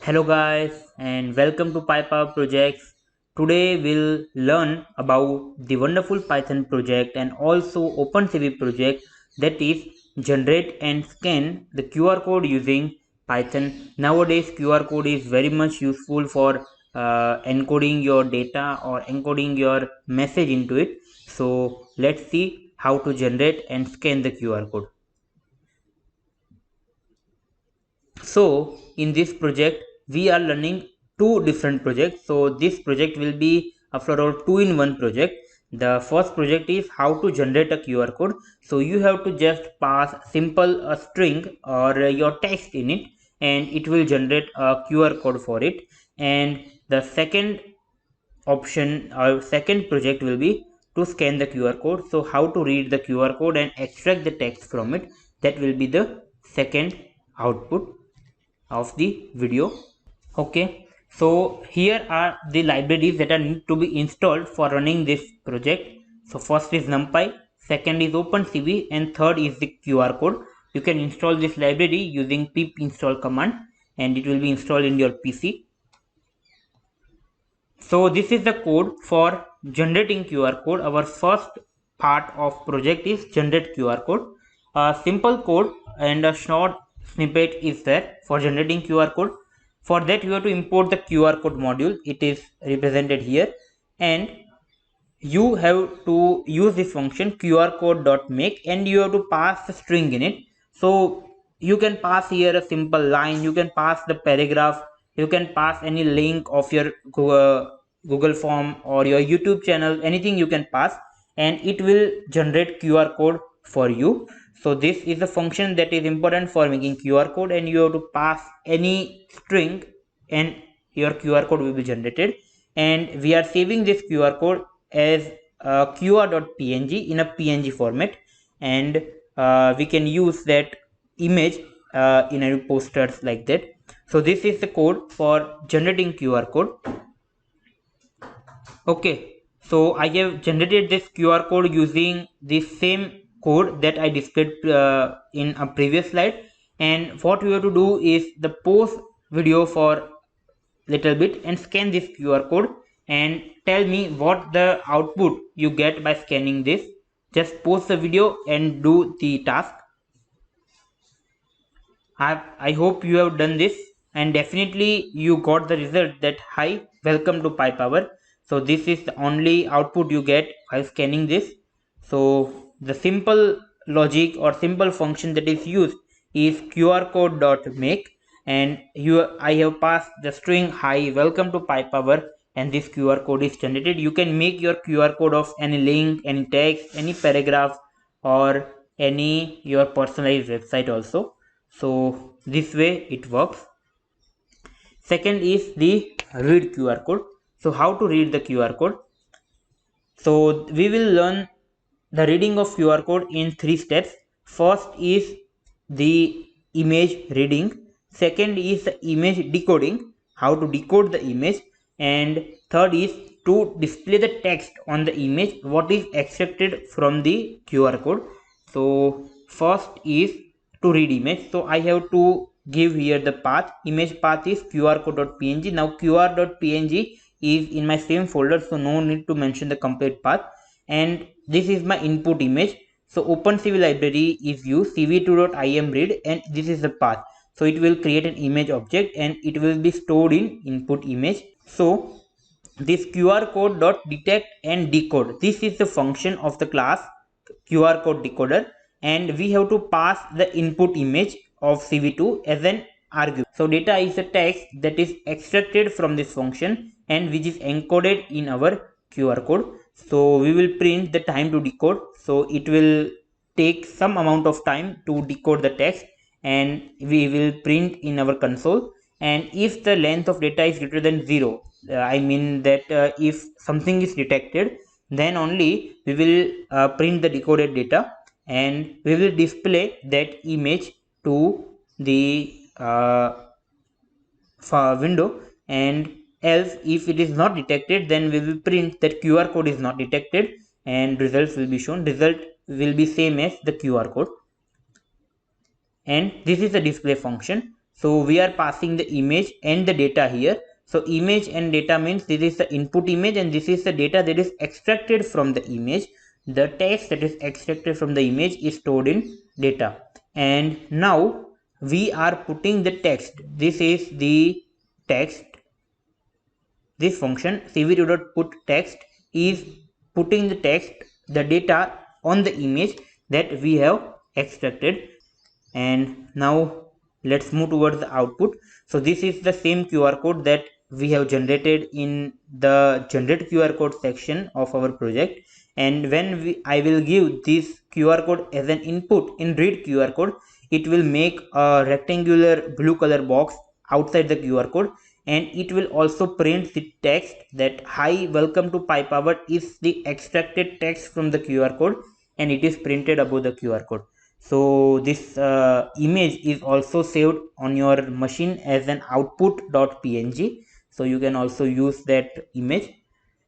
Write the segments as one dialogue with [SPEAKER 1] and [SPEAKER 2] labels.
[SPEAKER 1] Hello guys and welcome to PyPower Projects. Today we'll learn about the wonderful Python project and also OpenCV project, that is generate and scan the QR code using Python. Nowadays QR code is very much useful for encoding your data or encoding your message into it. So let's see how to generate and scan the QR code. So in this project we are learning two different projects. So this project will be after all two-in-one project. The first project is how to generate a QR code. So you have to just pass simple a string or your text in it, and it will generate a QR code for it. And the second option or second project will be to scan the QR code. So how to read the QR code and extract the text from it, that will be the second output of the video. Okay, so here are the libraries that are need to be installed for running this project. So first is NumPy, second is OpenCV, and third is the QR code. You can install this library using pip install command and it will be installed in your PC. So this is the code for generating QR code. Our first part of project is generate QR code. A simple code and a short snippet is there for generating QR code. For that you have to import the QR code module. It is represented here, and you have to use this function QR code.make, and you have to pass the string in it. So you can pass here a simple line, you can pass the paragraph, you can pass any link of your Google form or your YouTube channel, anything you can pass, and it will generate QR code for you. So this is the function that is important for making QR code, and you have to pass any string and your QR code will be generated. And we are saving this QR code as qr.png in a PNG format, and we can use that image in our posters like that. So this is the code for generating QR code. Okay, so I have generated this QR code using the same code that I displayed in a previous slide. And what we have to do is the pause video for little bit and scan this QR code and tell me what the output you get by scanning this. Just pause the video and do the task. I hope you have done this, and definitely you got the result that hi, welcome to PyPower. So this is the only output you get while scanning this. So the simple logic or simple function that is used is QR code.make, and I have passed the string hi, welcome to PyPower, and this QR code is generated. You can make your QR code of any link, any text, any paragraph, or any your personalized website also. So this way it works. Second is the read QR code. So how to read the QR code? So we will learn the reading of QR code in three steps. First is the image reading. Second is the image decoding, how to decode the image. And third is to display the text on the image, what is extracted from the QR code. So first is to read image. So I have to give here the path. Image path is QR code.png. Now QR.png is in my same folder, so no need to mention the complete path. And this is my input image. So OpenCV library is used, cv2.imread, and this is the path. So it will create an image object and it will be stored in input image. So this QR code dot detect and decode, this is the function of the class QR code decoder, and we have to pass the input image of cv2 as an argument. So data is a text that is extracted from this function and which is encoded in our QR code. So we will print the time to decode. So it will take some amount of time to decode the text, and we will print in our console. And if the length of data is greater than 0, I mean that if something is detected, then only we will print the decoded data, and we will display that image to the window. And else if it is not detected, then we will print that QR code is not detected and results will be shown. Result will be same as the QR code, and this is the display function. So we are passing the image and the data here. So image and data means this is the input image and this is the data that is extracted from the image. The text that is extracted from the image is stored in data. And now we are putting the text. This is the text. This function cv2.put_text is putting the text, the data on the image that we have extracted. And now let's move towards the output. So this is the same QR code that we have generated in the generate QR code section of our project. And when I will give this QR code as an input in read QR code, it will make a rectangular blue color box outside the QR code, and it will also print the text that hi, welcome to PyPower is the extracted text from the QR code, and it is printed above the QR code. So this image is also saved on your machine as an output.png, so you can also use that image.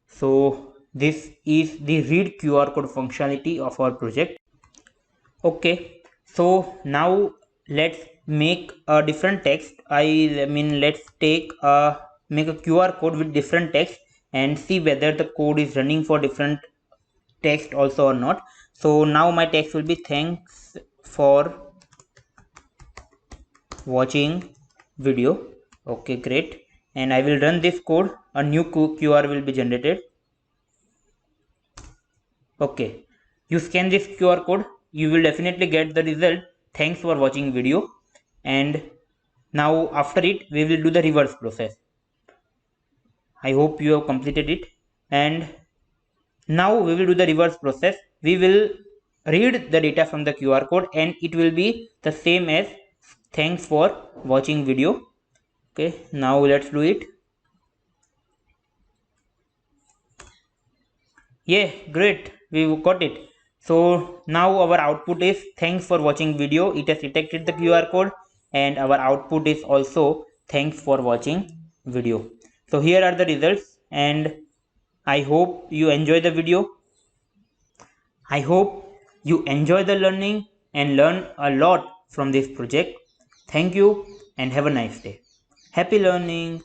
[SPEAKER 1] So this is the read QR code functionality of our project. Okay, so now let's make a different text. I mean, let's make a QR code with different text and see whether the code is running for different text also or not. So now my text will be thanks for watching video. Okay, great. And I will run this code. A new QR will be generated. Okay, you scan this QR code, you will definitely get the result. Thanks for watching video. And now after it we will do the reverse process. I hope you have completed it. And now we will do the reverse process. We will read the data from the QR code and it will be the same as thanks for watching video. Okay, now let's do it. Yeah, great, we got it. So now our output is thanks for watching video. It has detected the QR code and our output is also thanks for watching video. So here are the results, and I hope you enjoy the video. I hope you enjoy the learning and learn a lot from this project. Thank you and have a nice day. Happy learning.